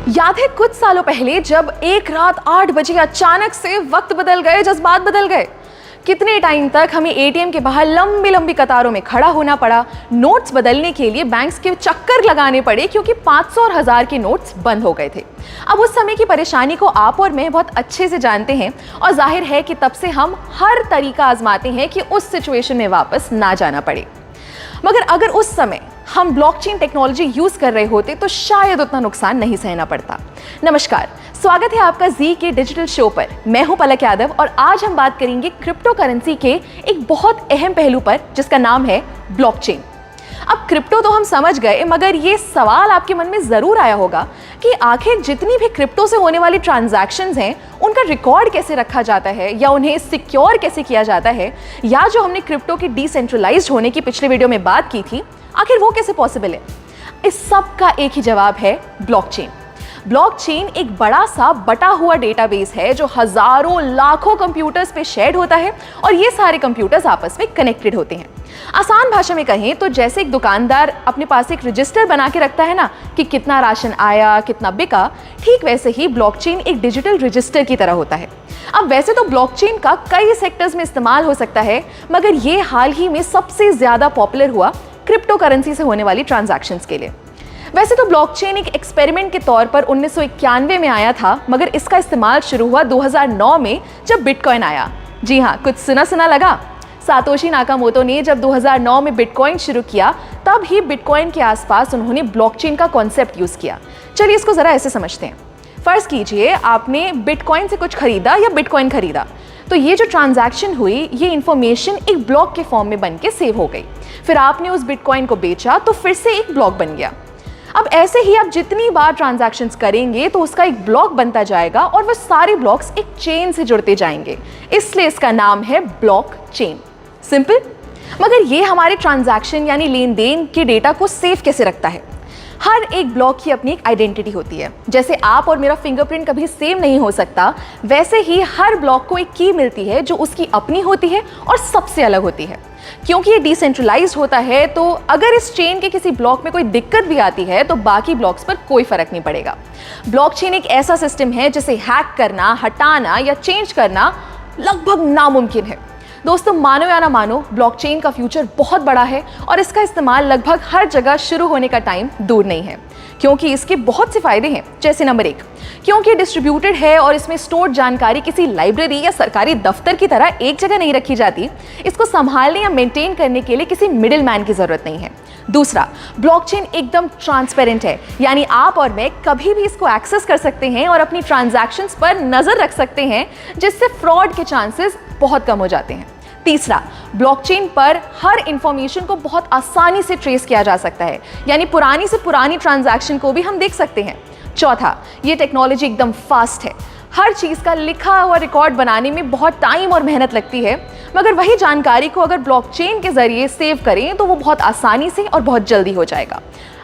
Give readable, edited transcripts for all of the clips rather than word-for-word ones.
याद है कुछ सालों पहले जब एक रात 8 बजे अचानक से वक्त बदल गए, जज्बात बदल गए। कितने टाइम तक हमें एटीएम के बाहर लंबी लंबी कतारों में खड़ा होना पड़ा, नोट्स बदलने के लिए बैंक्स के चक्कर लगाने पड़े क्योंकि 500 और 1000 के नोट्स बंद हो गए थे। अब उस समय की परेशानी को आप और मैं बहुत अच्छे से जानते हैं और जाहिर है कि तब से हम हर तरीका आजमाते हैं कि उस सिचुएशन में वापस ना जाना पड़े। मगर अगर उस समय हम ब्लॉकचेन टेक्नोलॉजी यूज कर रहे होते तो शायद उतना नुकसान नहीं सहना पड़ता। नमस्कार, स्वागत है आपका जी के डिजिटल शो पर। मैं हूं पलक यादव और आज हम बात करेंगे क्रिप्टो करेंसी के एक बहुत अहम पहलू पर जिसका नाम है ब्लॉकचेन। अब क्रिप्टो तो हम समझ गए, मगर ये सवाल आपके मन में जरूर आया होगा कि आखिर जितनी भी क्रिप्टो से होने वाली ट्रांजैक्शंस हैं उनका रिकॉर्ड कैसे रखा जाता है या उन्हें सिक्योर कैसे किया जाता है, या जो हमने क्रिप्टो के डिसेंट्रलाइज्ड होने की पिछले वीडियो में बात की थी, आखिर वो कैसे पॉसिबल है। इस सब का एक ही जवाब है ब्लॉकचेन। ब्लॉकचेन एक बड़ा सा बटा हुआ डेटाबेस है जो हजारों लाखों कंप्यूटर्स पे शेयर्ड होता है और ये सारे कंप्यूटर्स आपस में कनेक्टेड होते हैं। आसान भाषा में कहें तो जैसे एक दुकानदार अपने पास एक रजिस्टर बना के रखता है ना कि कितना राशन आया, कितना बिका, ठीक वैसे ही ब्लॉकचेन एक डिजिटल रजिस्टर की तरह होता है। अब वैसे तो ब्लॉकचेन का कई सेक्टर्स में इस्तेमाल हो सकता है, मगर ये हाल ही में सबसे ज्यादा पॉपुलर हुआ क्रिप्टो करेंसी से होने वाली ट्रांजैक्शंस के लिए। वैसे तो ब्लॉकचेन एक एक्सपेरिमेंट के तौर पर 1991 में आया था, मगर इसका इस्तेमाल शुरू हुआ 2009 में जब बिटकॉइन आया। जी हाँ, कुछ सुना सुना लगा। सातोशी नाकामोटो ने जब 2009 में बिटकॉइन शुरू किया, तब ही बिटकॉइन के आसपास उन्होंने ब्लॉकचेन का कॉन्सेप्ट यूज किया। चलिए इसको जरा ऐसे समझते हैं। फर्ज कीजिए आपने बिटकॉइन से कुछ खरीदा या बिटकॉइन खरीदा, तो ये जो ट्रांजैक्शन हुई, ये इंफॉर्मेशन एक ब्लॉक के फॉर्म में बन के सेव हो गई। फिर आपने उस बिटकॉइन को बेचा तो फिर से एक ब्लॉक बन गया। अब ऐसे ही आप जितनी बार ट्रांजैक्शंस करेंगे तो उसका एक ब्लॉक बनता जाएगा और वह सारे ब्लॉक्स एक चेन से जुड़ते जाएंगे, इसलिए इसका नाम है ब्लॉकचेन। सिंपल। मगर ये हमारे ट्रांजैक्शन यानी लेन देन के डेटा को सेव कैसे रखता है? हर एक ब्लॉक की अपनी एक आइडेंटिटी होती है। जैसे आप और मेरा फिंगरप्रिंट कभी सेम नहीं हो सकता, वैसे ही हर ब्लॉक को एक की मिलती है जो उसकी अपनी होती है और सबसे अलग होती है। क्योंकि ये डिसेंट्रलाइज्ड होता है, तो अगर इस चेन के किसी ब्लॉक में कोई दिक्कत भी आती है तो बाकी ब्लॉक्स पर कोई फर्क नहीं पड़ेगा। ब्लॉकचेन एक ऐसा सिस्टम है जिसे हैक करना, हटाना या चेंज करना लगभग नामुमकिन है। दोस्तों, मानो या ना मानो, ब्लॉकचेन का फ्यूचर बहुत बड़ा है और इसका इस्तेमाल लगभग हर जगह शुरू होने का टाइम दूर नहीं है, क्योंकि इसके बहुत से फायदे हैं। जैसे नंबर 1, क्योंकि डिस्ट्रीब्यूटेड है और इसमें स्टोर्ड जानकारी किसी लाइब्रेरी या सरकारी दफ्तर की तरह एक जगह नहीं रखी जाती। इसको संभालने या मेंटेन करने के लिए किसी मिडिल मैन की जरूरत नहीं है। दूसरा, ब्लॉकचेन एकदम ट्रांसपेरेंट है, यानी आप और मैं कभी भी इसको एक्सेस कर सकते हैं और अपनी ट्रांजैक्शंस पर नजर रख सकते हैं, जिससे फ्रॉड के चांसेस बहुत कम हो जाते हैं। तीसरा, ब्लॉकचेन पर हर इंफॉर्मेशन को बहुत आसानी से ट्रेस किया जा सकता है, यानी पुरानी से पुरानी ट्रांजैक्शन को भी हम देख सकते हैं। चौथा, ये टेक्नोलॉजी एकदम फास्ट है। हर चीज़ का लिखा हुआ रिकॉर्ड बनाने में बहुत टाइम और मेहनत लगती है, मगर वही जानकारी को अगर ब्लॉकचेन के जरिए सेव करें तो वो बहुत आसानी से और बहुत जल्दी हो जाएगा।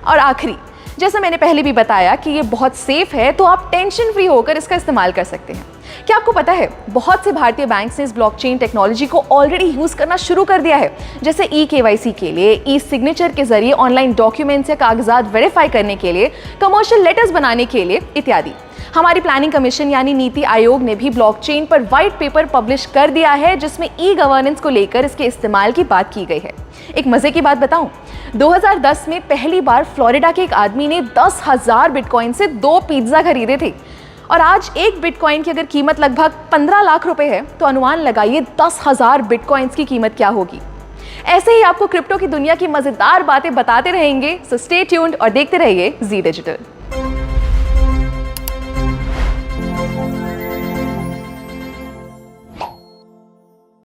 और आखिरी, जैसा मैंने पहले भी बताया कि ये बहुत सेफ है, तो आप टेंशन फ्री होकर इसका इस्तेमाल कर सकते हैं। क्या आपको पता है, बहुत से भारतीय बैंक्स ने इस ब्लॉकचेन टेक्नोलॉजी को ऑलरेडी यूज करना शुरू कर दिया है, जैसे ई-केवाईसी के लिए, ई सिग्नेचर के जरिए ऑनलाइन डॉक्यूमेंट्स या कागजात वेरीफाई करने के लिए, कमर्शियल लेटर्स बनाने के लिए इत्यादि। हमारी प्लानिंग कमीशन यानी नीति आयोग ने भी ब्लॉकचेन पर व्हाइट पेपर पब्लिश कर दिया है, जिसमें ई गवर्नेंस को लेकर इसके इस्तेमाल की बात की गई है। एक मजे की बात बताऊं, 2010 में पहली बार फ्लोरिडा के एक आदमी ने 10,000 बिटकॉइन से 2 पिज्जा खरीदे थे, और आज एक बिटकॉइन की अगर कीमत लगभग 15 लाख रुपए है, तो अनुमान लगाइए 10,000 बिटकॉइंस की कीमत क्या होगी। ऐसे ही आपको क्रिप्टो की दुनिया की मजेदार बातें बताते रहेंगे, सो स्टे ट्यून्ड और देखते रहिए जी डिजिटल।